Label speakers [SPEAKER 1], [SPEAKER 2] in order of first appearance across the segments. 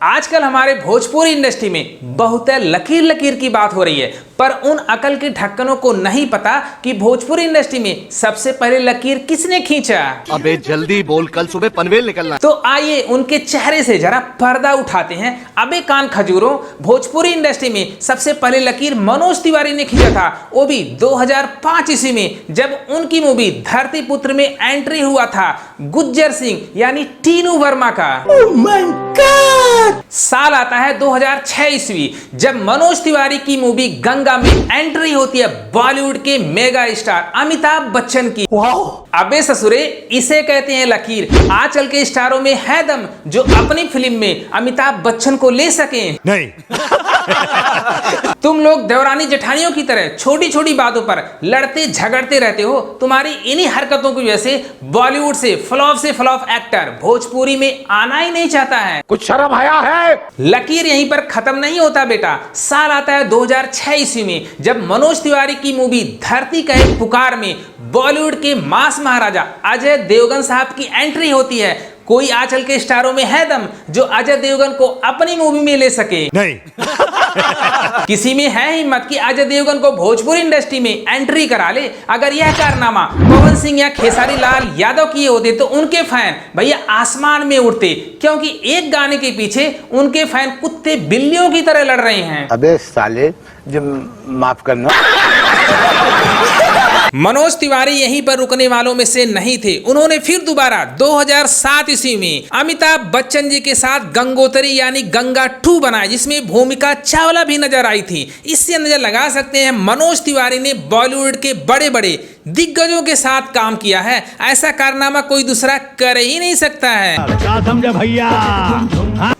[SPEAKER 1] आजकल हमारे भोजपुरी इंडस्ट्री में बहुत लकीर लकीर की बात हो रही है, पर उन अकल के ढक्कनों को नहीं पता कि भोजपुरी इंडस्ट्री में सबसे पहले लकीर किसने खींचा।
[SPEAKER 2] अबे जल्दी बोल, कल सुबह पनवेल निकलना।
[SPEAKER 1] तो आइए उनके चेहरे से जरा पर्दा उठाते हैं। अबे कान खजूरों, भोजपुरी इंडस्ट्री में सबसे पहले लकीर मनोज तिवारी ने खींचा था, वो भी 2005 ईस्वी में, जब उनकी मूवी धरती पुत्र में एंट्री हुआ था गुज्जर सिंह यानी टीनू वर्मा का। साल आता है 2006 ईस्वी, जब मनोज तिवारी की मूवी गंगा में एंट्री होती है बॉलीवुड के मेगा स्टार अमिताभ बच्चन की। अबे ससुरे, इसे कहते हैं लकीर। आजकल के स्टारों में है दम जो अपनी फिल्म में अमिताभ बच्चन को ले सके।
[SPEAKER 2] नहीं।
[SPEAKER 1] तुम लोग देवरानी जेठानियों की तरह छोटी छोटी बातों पर लड़ते झगड़ते रहते हो। तुम्हारी इन्हीं हरकतों की वजह से बॉलीवुड से फ्लॉप एक्टर भोजपुरी में आना ही नहीं चाहता है।
[SPEAKER 2] कुछ शर्म आया है?
[SPEAKER 1] लकीर यहीं पर खत्म नहीं होता बेटा। साल आता है 2006 ईस्वी में, जब मनोज तिवारी की मूवी धरती का एक पुकार में बॉलीवुड के मास महाराजा अजय देवगन साहब की एंट्री होती है। कोई आजकल के स्टारों में है दम जो अजय देवगन को अपनी मूवी में ले सके?
[SPEAKER 2] नहीं।
[SPEAKER 1] किसी में है हिम्मत कि अजय देवगन को भोजपुरी इंडस्ट्री में एंट्री करा ले? अगर यह कारनामा पवन सिंह या खेसारी लाल यादव किए होते तो उनके फैन भैया आसमान में उड़ते, क्योंकि एक गाने के पीछे उनके फैन कुत्ते बिल्लियों की तरह लड़ रहे हैं।
[SPEAKER 2] अबे साले, जब माफ करना।
[SPEAKER 1] मनोज तिवारी यहीं पर रुकने वालों में से नहीं थे। उन्होंने फिर दोबारा 2007 ईस्वी में अमिताभ बच्चन जी के साथ गंगोत्री यानी गंगा 2 बनाया, जिसमें भूमिका चावला भी नजर आई थी। इससे अंदाजा लगा सकते हैं मनोज तिवारी ने बॉलीवुड के बड़े बड़े दिग्गजों के साथ काम किया है। ऐसा कारनामा कोई दूसरा कर ही नहीं सकता है।
[SPEAKER 2] क्या समझे भैया?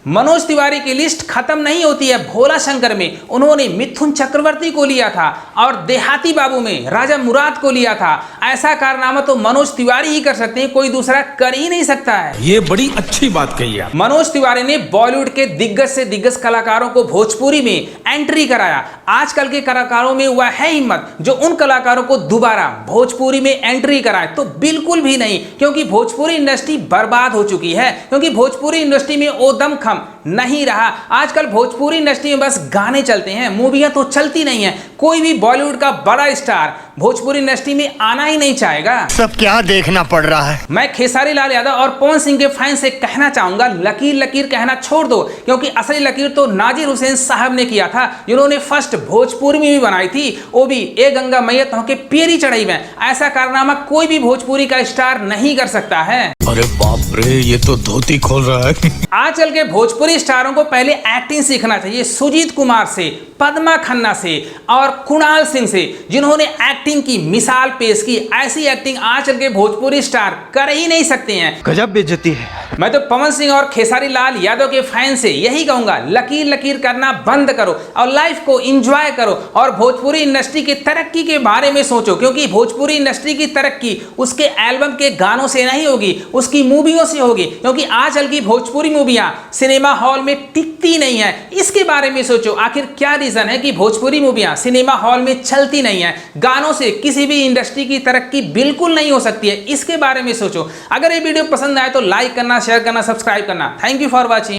[SPEAKER 1] मनोज तिवारी की लिस्ट खत्म नहीं होती है। भोला शंकर में उन्होंने मिथुन चक्रवर्ती को लिया था और देहाती बाबू में राजा मुराद को लिया था। ऐसा कारनामा तो मनोज तिवारी ही कर सकते हैं, कोई दूसरा कर ही नहीं सकता है।
[SPEAKER 3] ये बड़ी अच्छी बात कही है।
[SPEAKER 1] मनोज तिवारी ने बॉलीवुड के दिग्गज से दिग्गज कलाकारों को भोजपुरी में एंट्री कराया। आजकल के कलाकारों में हुआ है हिम्मत जो उन कलाकारों को दोबारा भोजपुरी में एंट्री कराए? तो बिल्कुल भी नहीं, क्योंकि भोजपुरी इंडस्ट्री बर्बाद हो चुकी है। क्योंकि भोजपुरी इंडस्ट्री में वो दमखम नहीं रहा। आजकल भोजपुरी इंडस्ट्री में बस गाने चलते हैं, मूवियां तो चलती नहीं है। कोई भी बॉलीवुड का बड़ा स्टार भोजपुरी इंडस्ट्री में आना ही नहीं चाहेगा।
[SPEAKER 2] सब क्या देखना पड़ रहा है?
[SPEAKER 1] मैं खेसारी लाल यादव और पवन सिंह के फैन से कहना चाहूंगा, लकीर लकीर कहना छोड़ दो, क्योंकि असली लकीर तो नाजिर हुसैन साहब ने किया था, जिन्होंने फर्स्ट भोजपुरी में भी बनाई थी, वो भी ए गंगा मैया के पेरी चढ़ाई में। ऐसा कारनामा कोई भी भोजपुरी का स्टार नहीं कर सकता है।
[SPEAKER 3] अरे बाप रे, ये तो धोती खोल रहा है।
[SPEAKER 1] आजकल के भोजपुरी स्टारों को पहले एक्टिंग सीखना चाहिए, सुजीत कुमार से, पद्मा खन्ना से और कुणाल सिंह से, जिन्होंने एक्टिंग की मिसाल पेश की। ऐसी एक्टिंग आजकल के भोजपुरी स्टार कर ही नहीं सकते हैं।
[SPEAKER 2] गजब बेइज्जती है।
[SPEAKER 1] मैं तो पवन सिंह और खेसारी लाल यादव के फैन से यही कहूंगा, लकीर लकीर करना बंद करो और लाइफ को एंजॉय करो और भोजपुरी इंडस्ट्री की तरक्की के बारे में सोचो। क्योंकि भोजपुरी इंडस्ट्री की तरक्की उसके एल्बम के गानों से नहीं होगी, उसकी मूवियों से होगी। क्योंकि आजकल की भोजपुरी मूवियां सिनेमा हॉल में टिकती नहीं है। इसके बारे में सोचो, आखिर क्या रीजन है कि भोजपुरी मूवियां सिनेमा हॉल में चलती नहीं है? गानों से किसी भी इंडस्ट्री की तरक्की बिल्कुल नहीं हो सकती है। इसके बारे में सोचो। अगर ये वीडियो पसंद आए तो लाइक करना, शेयर करना, सब्सक्राइब करना। Thank you for watching.